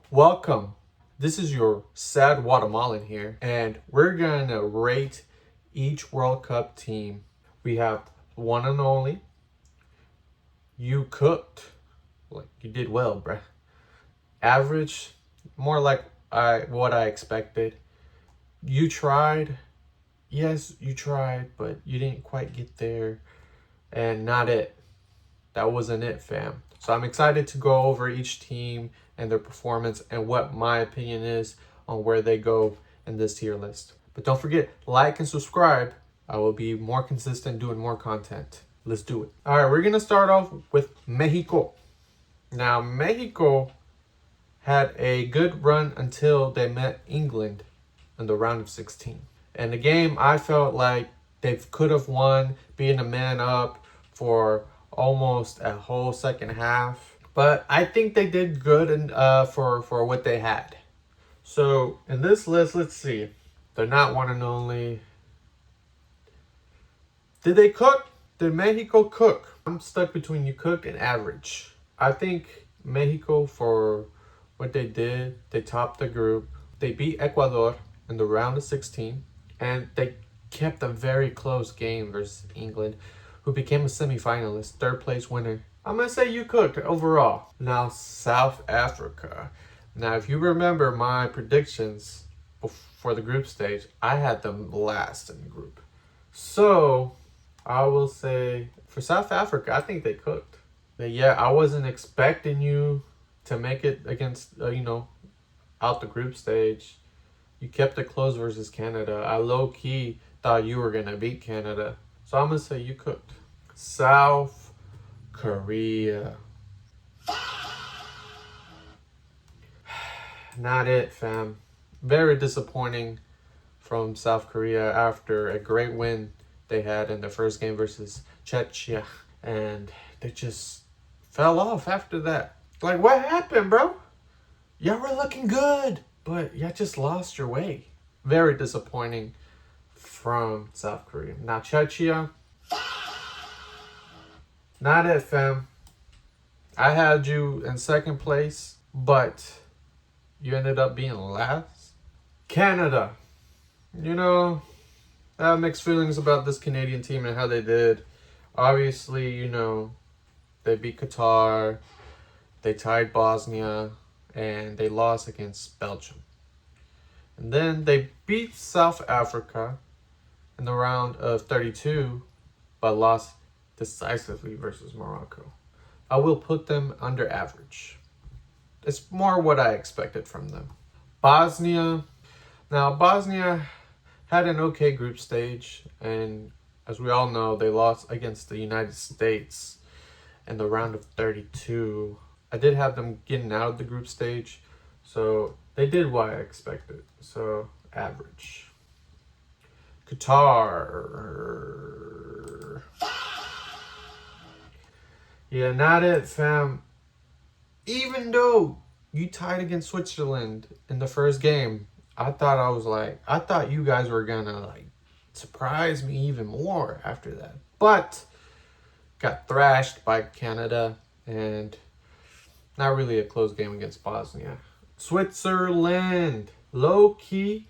Welcome. This is your sad Guatemalan here, and we're gonna rate each World Cup team. We have one and only. You cooked, like you did well, bruh. Average, more like what I expected. You tried, yes, you tried, but you didn't quite get there, and not it. That wasn't it, fam. So I'm excited to go over each team and their performance and what my opinion is on where they go in this tier list. But don't forget, like and subscribe. I will be more consistent doing more content. Let's do it. All right, we're going to start off with Mexico. Now, Mexico had a good run until they met England in the round of 16. And the game, I felt like they could have won, being a man up for almost a whole second half. But I think they did good for what they had. So in this list, let's see. They're not one and only. Did they cook? Did Mexico cook? I'm stuck between you cook and average. I think Mexico, for what they did, they topped the group. They beat Ecuador in the round of 16, and they kept a very close game versus England, who became a semifinalist, third place winner. I'm going to say you cooked overall. Now, South Africa. Now, if you remember my predictions for the group stage, I had them last in the group. So, I will say for South Africa, I think they cooked. Yeah, I wasn't expecting you to make it against, out the group stage. You kept it close versus Canada. I low key thought you were going to beat Canada. So I'm going to say you cooked. South Korea. Not it, fam. Very disappointing from South Korea after a great win they had in the first game versus Czechia. And they just fell off after that. Like, what happened, bro? Y'all were looking good, but y'all just lost your way. Very disappointing from South Korea. Now, Czechia. Not it, fam. I had you in second place, but you ended up being last. Canada. I have mixed feelings about this Canadian team and how they did. Obviously, they beat Qatar, they tied Bosnia, and they lost against Belgium. And then they beat South Africa in the round of 32, but lost decisively versus Morocco. I will put them under average. It's more what I expected from them. Bosnia. Now, Bosnia had an okay group stage, and as we all know, they lost against the United States in the round of 32. I did have them getting out of the group stage, so they did what I expected. So, average. Qatar. Yeah, not it, fam. Even though you tied against Switzerland in the first game, I thought you guys were gonna surprise me even more after that. But got thrashed by Canada, and not really a close game against Bosnia. Switzerland, low key,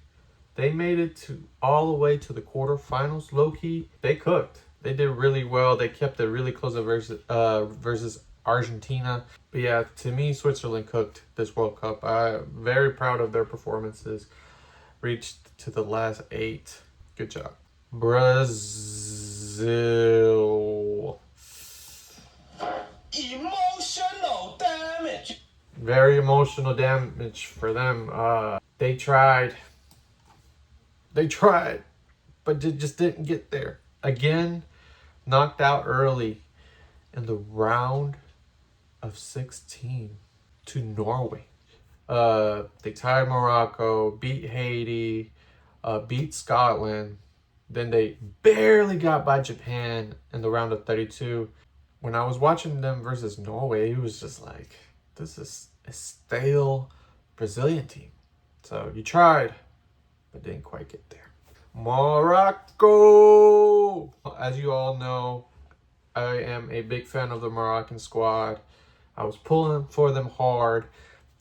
they made it all the way to the quarterfinals. Low key, they cooked. They did really well. They kept it really close versus Argentina. But yeah, to me, Switzerland cooked this World Cup. I'm very proud of their performances. Reached to the last 8. Good job. Brazil. Emotional damage. Very emotional damage for them. They tried, but they just didn't get there. Again, knocked out early in the round of 16 to Norway. They tied Morocco, beat Haiti, beat Scotland. Then they barely got by Japan in the round of 32. When I was watching them versus Norway, it was just like, this is a stale Brazilian team. So you tried, but didn't quite get there. Morocco! As you all know, I am a big fan of the Moroccan squad. I was pulling for them hard.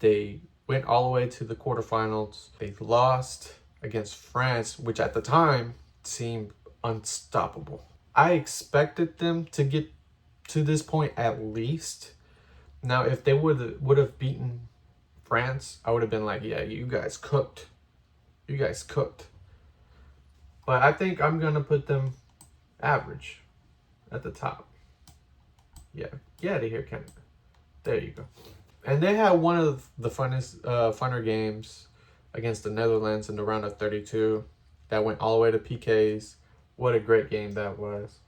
They went all the way to the quarterfinals. They lost against France, which at the time seemed unstoppable. I expected them to get to this point at least. Now, if they would have beaten France, I would have been like, yeah, you guys cooked. You guys cooked. But I think I'm going to put them average at the top. Yeah, get out of here, Canada. There you go. And they had one of the funner games against the Netherlands in the round of 32 that went all the way to PKs. What a great game that was.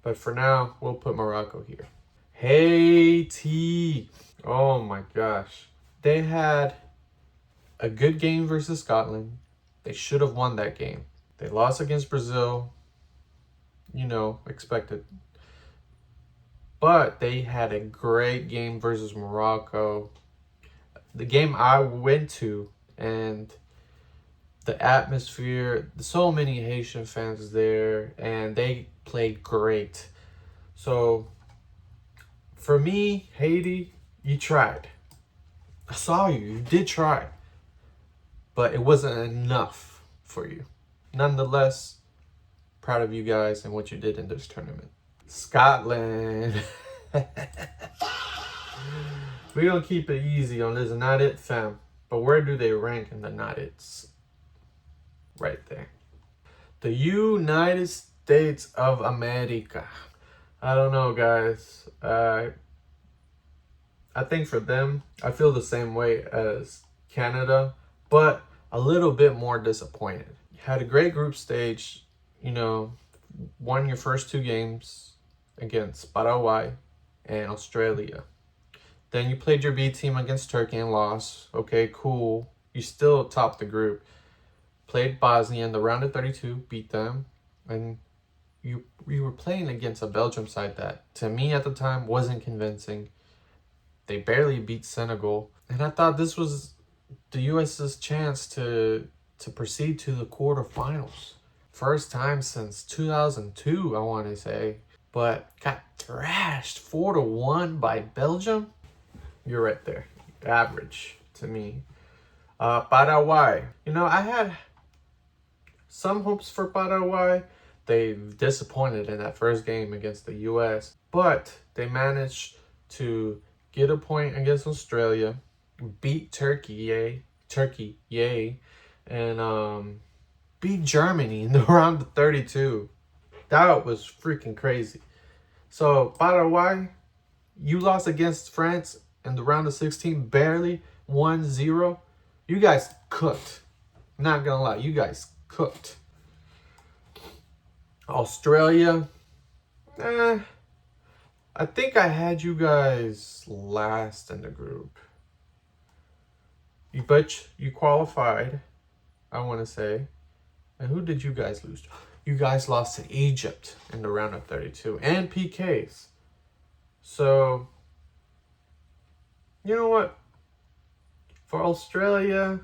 But for now, we'll put Morocco here. Haiti. Oh my gosh. They had a good game versus Scotland. They should have won that game. They lost against Brazil. Expected. But they had a great game versus Morocco. The game I went to, and the atmosphere, so many Haitian fans there, and they played great. So for me, Haiti, you tried. I saw you. You did try. But it wasn't enough for you. Nonetheless, proud of you guys and what you did in this tournament. Scotland. We're going to keep it easy on this Not It fam. But where do they rank in the Not It's? Right there. The United States of America. I don't know, guys. I think for them, I feel the same way as Canada, but a little bit more disappointed. Had a great group stage, won your first 2 games against Paraguay and Australia. Then you played your B team against Turkey and lost. Okay, cool. You still topped the group. Played Bosnia in the round of 32, beat them. And you were playing against a Belgium side that, to me at the time, wasn't convincing. They barely beat Senegal. And I thought this was the U.S.'s chance to proceed to the quarterfinals. First time since 2002, I want to say. But got thrashed 4-1 by Belgium. You're right there. Average to me. Paraguay. I had some hopes for Paraguay. They disappointed in that first game against the U.S. But they managed to get a point against Australia, beat Turkey, yay, and beat Germany in the round of 32. That was freaking crazy. So Paraguay, you lost against France in the round of 16, barely 1-0. You guys cooked. Not gonna lie, you guys cooked. Australia, I think I had you guys last in the group. But you qualified, I want to say. And who did you guys lose to? You guys lost to Egypt in the round of 32 and PKs. So, you know what? For Australia,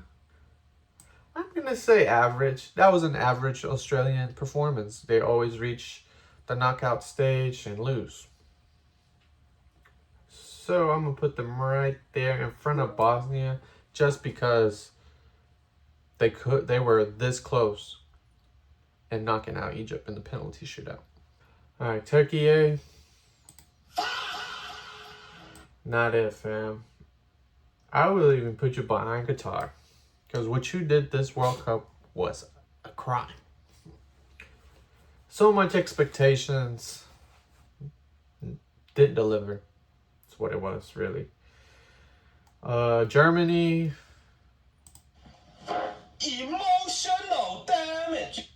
I'm going to say average. That was an average Australian performance. They always reach the knockout stage and lose. So I'm going to put them right there in front of Bosnia just because they were this close and knocking out Egypt in the penalty shootout. All right, Turkey. Not it, fam. I will even put you behind Qatar because what you did this World Cup was a crime. So much expectations, didn't deliver. That's what it was, really. Germany. Emotional damage.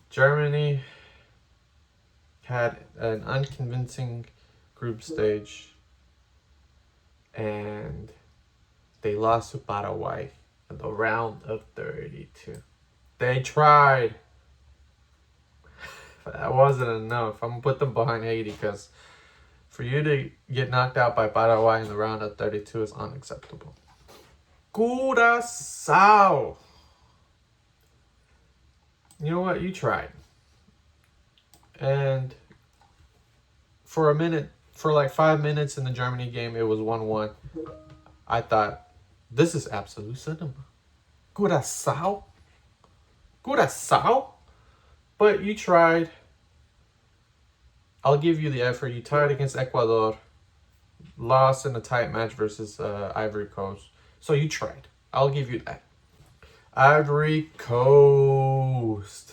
Germany had an unconvincing group stage and they lost to Paraguay in the round of 32. They tried. That wasn't enough. I'm going to put them behind Haiti because for you to get knocked out by Paraguay in the round of 32 is unacceptable. Curaçao. You know what? You tried. And for like 5 minutes in the Germany game, it was 1-1. I thought This is absolute cinema. Curaçao? Curaçao? But you tried. I'll give you the effort. You tied against Ecuador. Lost in a tight match versus Ivory Coast. So you tried. I'll give you that. Ivory Coast.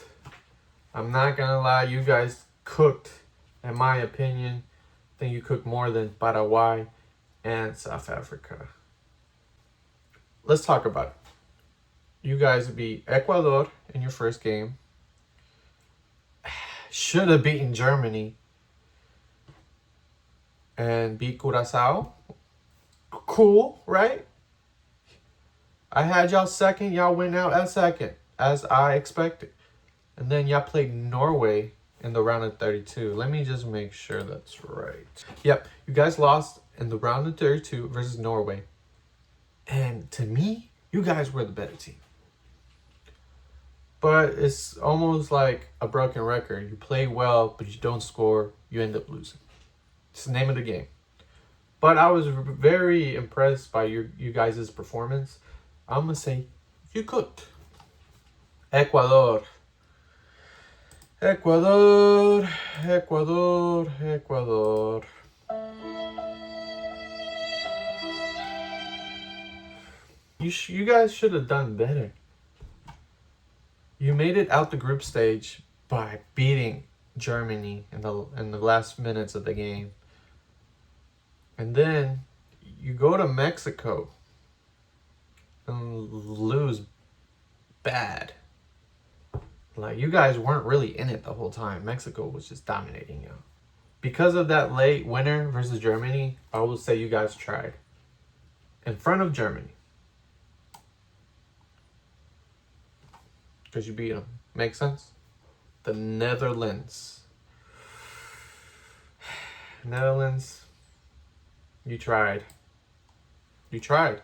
I'm not gonna lie, you guys cooked, in my opinion. I think you cooked more than Paraguay and South Africa. Let's talk about it. You guys beat Ecuador in your first game. Should have beaten Germany. And beat Curaçao. Cool, right? I had y'all second. Y'all went out at second, as I expected. And then y'all played Norway in the round of 32. Let me just make sure that's right. Yep, you guys lost in the round of 32 versus Norway. And to me, you guys were the better team. But it's almost like a broken record. You play well, but you don't score. You end up losing. It's the name of the game. But I was very impressed by you guys' performance. I'm going to say you cooked. Ecuador. Ecuador. Ecuador. Ecuador. You guys should have done better. You made it out the group stage by beating Germany in the last minutes of the game. And then you go to Mexico and lose bad. Like, you guys weren't really in it the whole time. Mexico was just dominating you. Because of that late winner versus Germany, I will say you guys tried. In front of Germany. Because you beat them. Make sense? The Netherlands. Netherlands. You tried. You tried.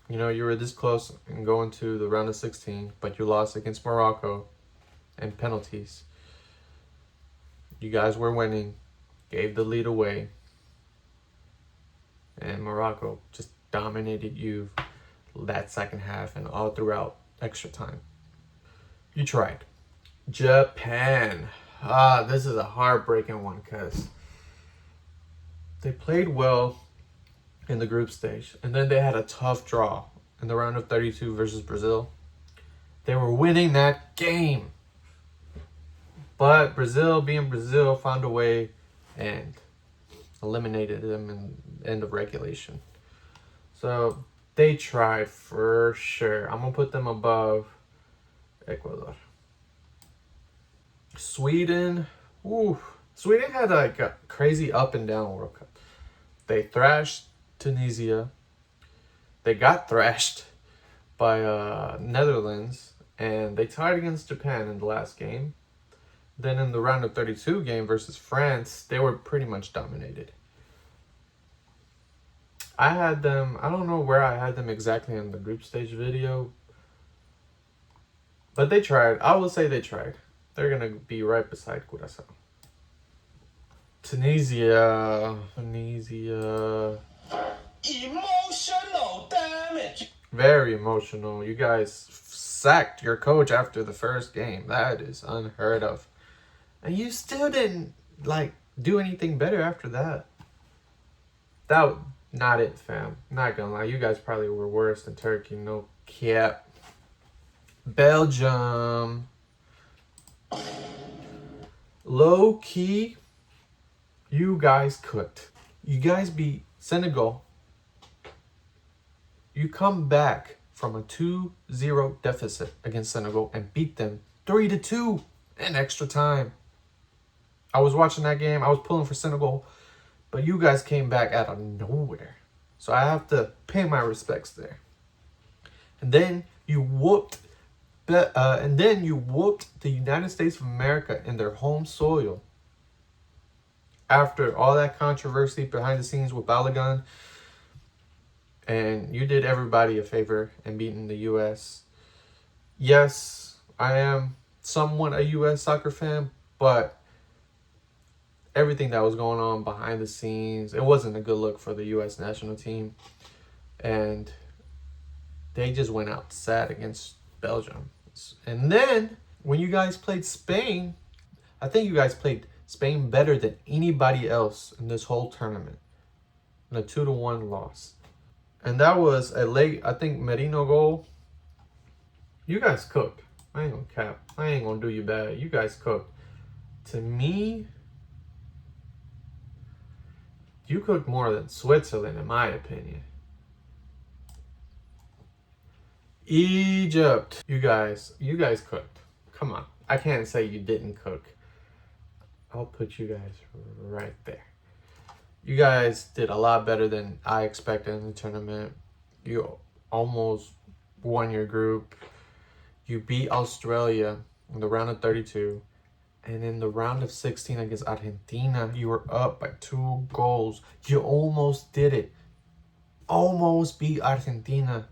You know, you were this close and going to the round of 16, but you lost against Morocco and penalties. You guys were winning, gave the lead away, and Morocco just dominated you that second half and all throughout extra time. You tried. Japan. This is a heartbreaking one because they played well in the group stage, and then they had a tough draw in the round of 32 versus Brazil. They were winning that game, but Brazil, being Brazil, found a way and eliminated them in the end of regulation. So they tried for sure. I'm gonna put them above Ecuador. Sweden. Sweden had like a crazy up and down World Cup. They thrashed Tunisia. They got thrashed by Netherlands, and they tied against Japan in the last game. Then in the round of 32 game versus France, they were pretty much dominated. I had them, I don't know where I had them exactly in the group stage video, but they tried. I will say they tried. They're going to be right beside Curaçao. Tunisia. Emotional damage. Very emotional. You guys sacked your coach after the first game. That is unheard of. And you still didn't, do anything better after that. That not it, fam. Not gonna lie. You guys probably were worse than Turkey. No cap. Belgium. Low key, you guys cooked. You guys beat Senegal. You come back from a 2-0 deficit against Senegal and beat them 3-2 in extra time. I was watching that game. I was pulling for Senegal, but you guys came back out of nowhere. So I have to pay my respects there. And then you whooped the United States of America in their home soil. After all that controversy behind the scenes with Balogun, and you did everybody a favor in beating the U.S. Yes, I am somewhat a U.S. soccer fan, but everything that was going on behind the scenes, it wasn't a good look for the U.S. national team. and they just went out sad against Belgium. And then when you guys played Spain, I think you guys played Spain better than anybody else in this whole tournament. And a 2-1 loss. And that was a late, I think, Merino goal. You guys cooked. I ain't gonna cap. I ain't gonna do you bad. You guys cooked. To me, you cooked more than Switzerland, in my opinion. Egypt. You guys cooked. Come on. I can't say you didn't cook. I'll put you guys right there. You guys did a lot better than I expected in the tournament. You almost won your group. You beat Australia in the round of 32. And in the round of 16 against Argentina, you were up by 2 goals. You almost did it. Almost beat Argentina.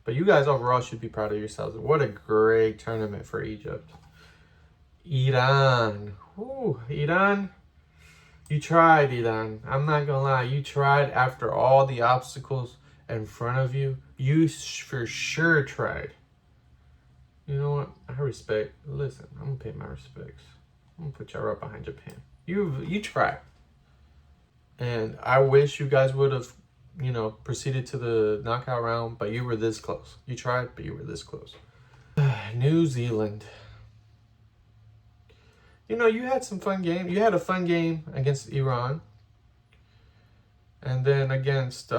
But you guys overall should be proud of yourselves. What a great tournament for Egypt. Iran. Ooh, Iran. You tried, Iran. I'm not gonna lie. You tried after all the obstacles in front of you. You for sure tried. You know what? I respect. Listen, I'm gonna pay my respects. I'm gonna put y'all right behind Japan. You tried. And I wish you guys would have, proceeded to the knockout round, but you were this close. You tried, but you were this close. New Zealand. You had some fun game. You had a fun game against Iran. And then against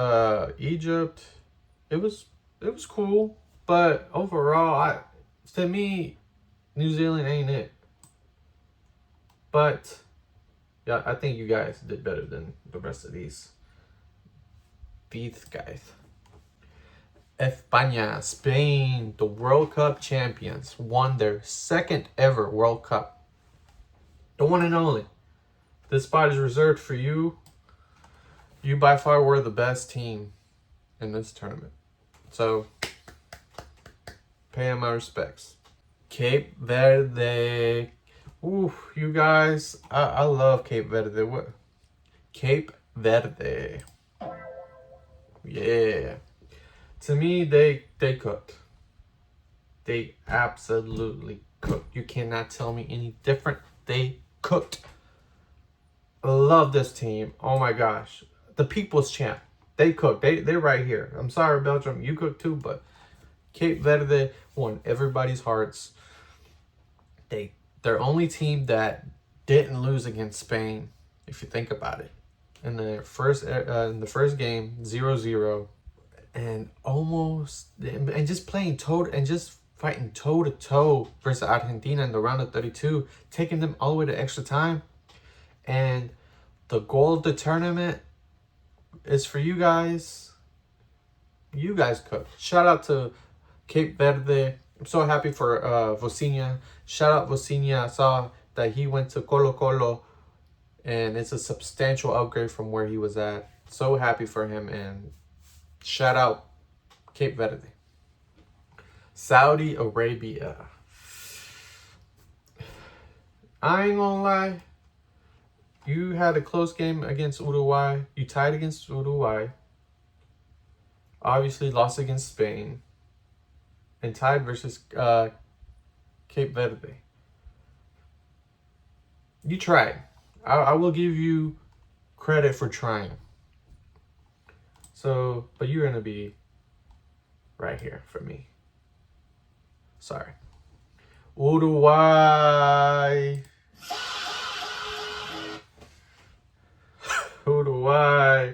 Egypt, it was cool. But overall, to me, New Zealand ain't it. But yeah, I think you guys did better than the rest of these guys. España, Spain, the World Cup champions, won their second ever World Cup. The one and only. This spot is reserved for you. You by far were the best team in this tournament. So, pay my respects. Cape Verde. Ooh, you guys. I love Cape Verde. What? Cape Verde. Yeah. To me, they cooked. They absolutely cooked. You cannot tell me any different. They cooked. I love this team. Oh my gosh. The people's champ. They cooked. They're right here. I'm sorry, Belgium. You cooked too, but Cape Verde won everybody's hearts. They're only team that didn't lose against Spain, if you think about it. In the first game, 0-0. And just playing fighting toe-to-toe versus Argentina in the round of 32, taking them all the way to extra time. And the goal of the tournament is for you guys. You guys cooked. Shout out to Cape Verde. I'm so happy for Vozinha. Shout out Vozinha. I saw that he went to Colo-Colo, and it's a substantial upgrade from where he was at. So happy for him, and shout out Cape Verde. Saudi Arabia. I ain't gonna lie. You had a close game against Uruguay. You tied against Uruguay. Obviously lost against Spain. And tied versus Cape Verde. You tried. I will give you credit for trying. So, but you're going to be right here for me. Sorry. Uruguay. Uruguay.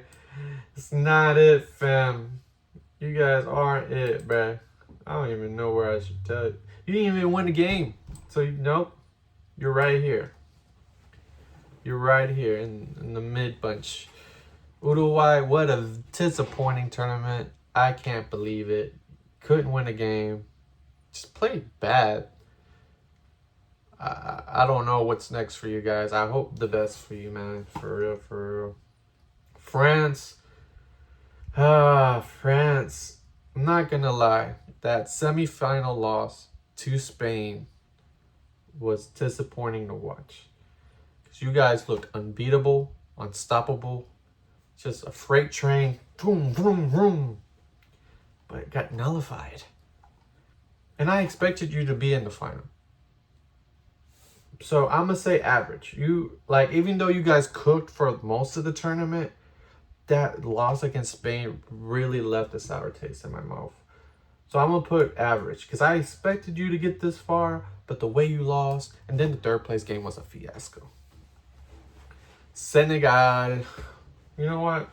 It's not it, fam. You guys aren't it, bruh. I don't even know where I should tell you. You didn't even win the game. So, nope. You're right here. You're right here in the mid-bunch. Uruguay, what a disappointing tournament. I can't believe it. Couldn't win a game. Just played bad. I don't know what's next for you guys. I hope the best for you, man. For real, for real. France. France. I'm not gonna lie. That semi-final loss to Spain was disappointing to watch. Because you guys looked unbeatable, unstoppable. Just a freight train Vroom, vroom, vroom. But it got nullified. And I expected you to be in the final. So I'm gonna say average. You like, even though you guys cooked for most of the tournament, that loss against Spain really left a sour taste in my mouth. So I'm gonna put average because I expected you to get this far, but the way you lost, and then the third place game was a fiasco. Senegal, you know what?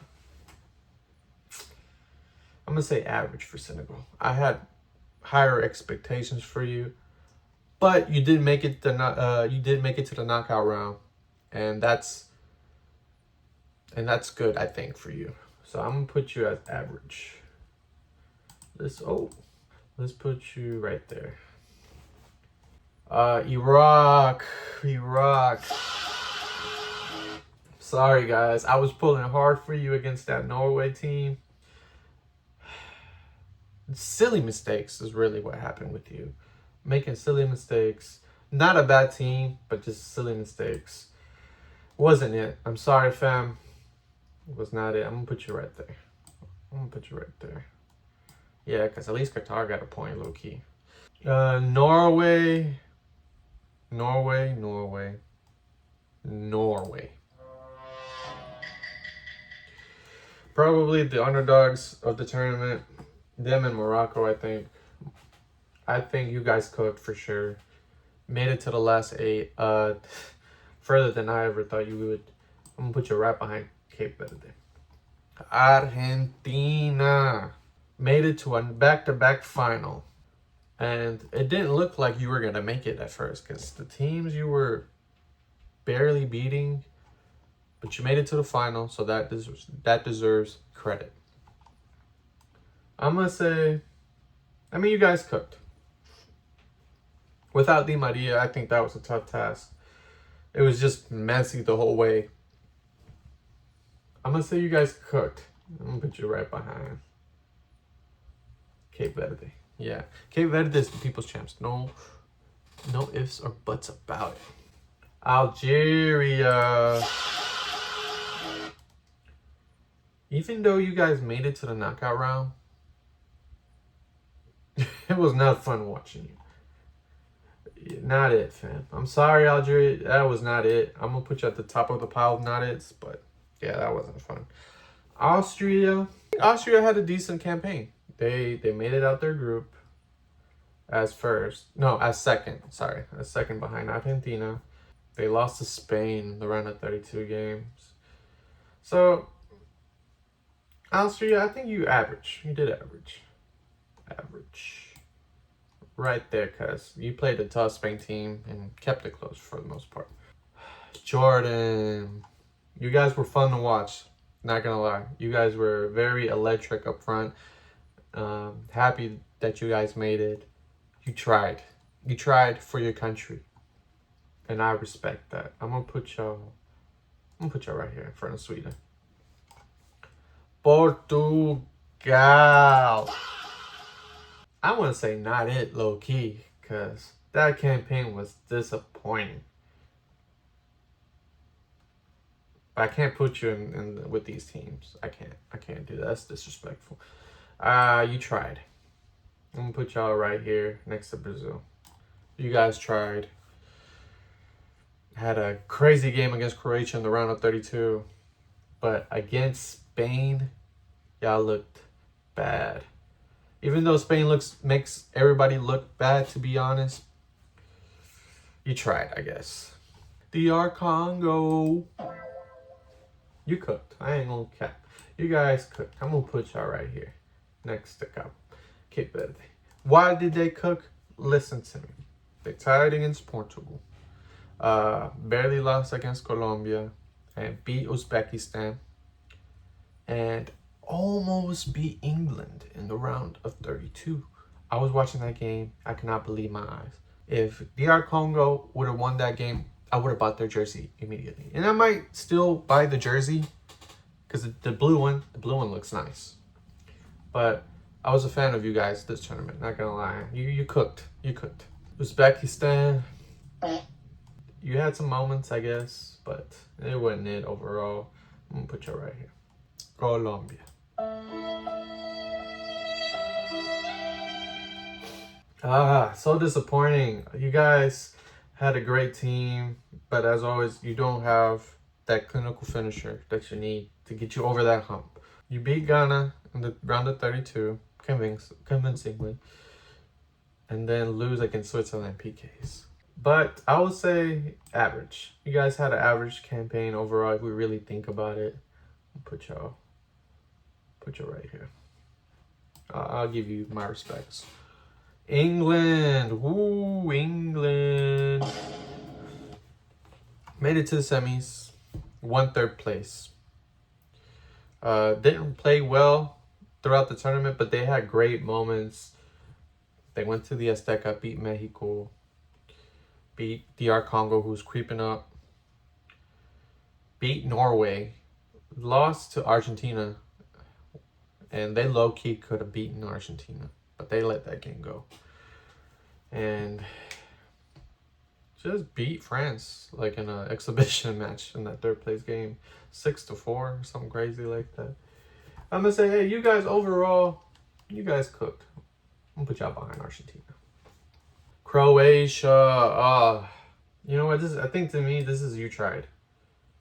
I'm gonna say average for Senegal. I had higher expectations for you, but you did make it to the knockout round, and that's good, I think, for you. So I'm gonna put you at average. Let's put you right there. Iraq. Sorry, guys. I was pulling hard for you against that Norway team. Silly mistakes is really what happened with you. Making silly mistakes. Not a bad team, but just silly mistakes. Wasn't it. I'm sorry, fam. It was not it. I'm going to put you right there. Yeah, because at least Qatar got a point, low key. Norway. Probably the underdogs of the tournament. Them and Morocco, I think. I think you guys cooked for sure. Made it to the last 8. Further than I ever thought you would. I'm going to put you right behind Cape Verde. Argentina made it to a back-to-back final. And it didn't look like you were going to make it at first because the teams you were barely beating, but you made it to the final, so that deserves credit. I'm going to say, you guys cooked. Without Di Maria, I think that was a tough task. It was just messy the whole way. I'm going to say you guys cooked. I'm going to put you right behind Cape Verde. Yeah, Cape Verde is the people's champs. No ifs or buts about it. Algeria. Even though you guys made it to the knockout round, it was not fun watching you. Not it, fam. I'm sorry, Algeria. That was not it. I'm going to put you at the top of the pile of not it's, but yeah, that wasn't fun. Austria had a decent campaign. They made it out their group as second. Sorry, as second behind Argentina. They lost to Spain in the round of 32 games. So, Austria, I think you average. You did average. Right there, cuz you played a tough Spain team and kept it close for the most part. Jordan. You guys were fun to watch. Not gonna lie. You guys were very electric up front. Happy that you guys made it. You tried. You tried for your country. And I respect that. I'm gonna put y'all right here in front of Sweden. Portugal. I want to say not it, low key, because that campaign was disappointing. But I can't put you in with these teams. I can't do that. That's disrespectful. You tried. I'm gonna put y'all right here next to Brazil. You guys tried. Had a crazy game against Croatia in the round of 32. But against Spain, y'all looked bad. Even though Spain makes everybody look bad, to be honest, you tried, I guess. DR Congo. You cooked. I ain't gonna cap. You guys cooked. I'm gonna put y'all right here next to Cape Verde. Why did they cook? Listen to me. They tied against Portugal. Barely lost against Colombia and beat Uzbekistan. And almost beat England in the round of 32. I was watching that game. I cannot believe my eyes. If DR Congo would have won that game, I would have bought their jersey immediately. And I might still buy the jersey because the blue one looks nice. But I was a fan of you guys this tournament, not gonna lie. You cooked. Uzbekistan, you had some moments, I guess, but it wasn't it overall. I'm gonna put you right here. Colombia. So disappointing. You guys had a great team, but as always, you don't have that clinical finisher that you need to get you over that hump. You beat Ghana in the round of 32 convincingly, and then lose against Switzerland PKs. But I would say average. You guys had an average campaign overall if we really think about it. Put y'all right here. I'll give you my respects. England. Woo, England. Made it to the semis. Won third place. Didn't play well throughout the tournament, but they had great moments. They went to the Azteca, beat Mexico, beat DR Congo, who's creeping up, beat Norway, lost to Argentina, and they low-key could have beaten Argentina, but they let that game go. And just beat France like in an exhibition match in that third place game, 6-4, something crazy like that. I'm gonna say, hey, you guys overall, you guys cooked. I'm gonna put y'all behind Argentina. Croatia, you know what? I think to me, this is you tried.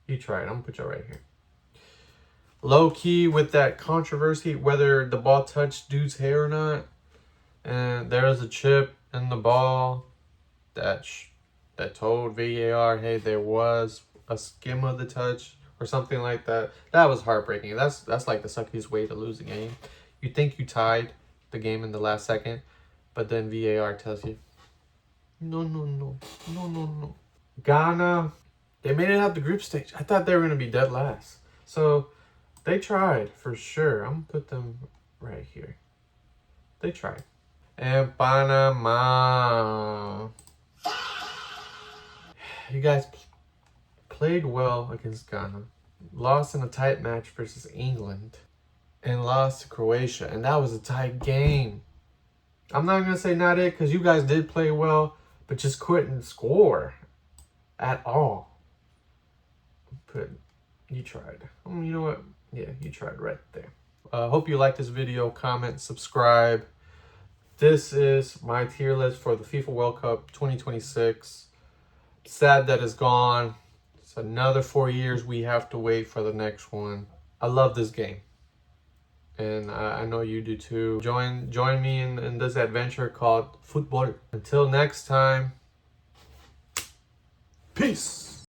You tried. I'm gonna put y'all right here. Low key with that controversy whether the ball touched dude's hair or not, and there was a chip in the ball that told VAR, hey, there was a skim of the touch or something like that. That was heartbreaking. That's like the suckiest way to lose a game. You think you tied the game in the last second, but then VAR tells you, no. Ghana, they made it out the group stage. I thought they were going to be dead last. So they tried for sure. I'm going to put them right here. They tried. And Panama. You guys played well against Ghana. Lost in a tight match versus England. And lost to Croatia. And that was a tight game. I'm not going to say not it because you guys did play well, but just couldn't score at all. But you tried. You know what? Yeah, you tried right there. Hope you liked this video. Comment, subscribe. This is my tier list for the FIFA World Cup 2026. Sad that it's gone. It's another 4 years we have to wait for the next one. I love this game. And I know you do too. Join me in this adventure called football. Until next time, peace.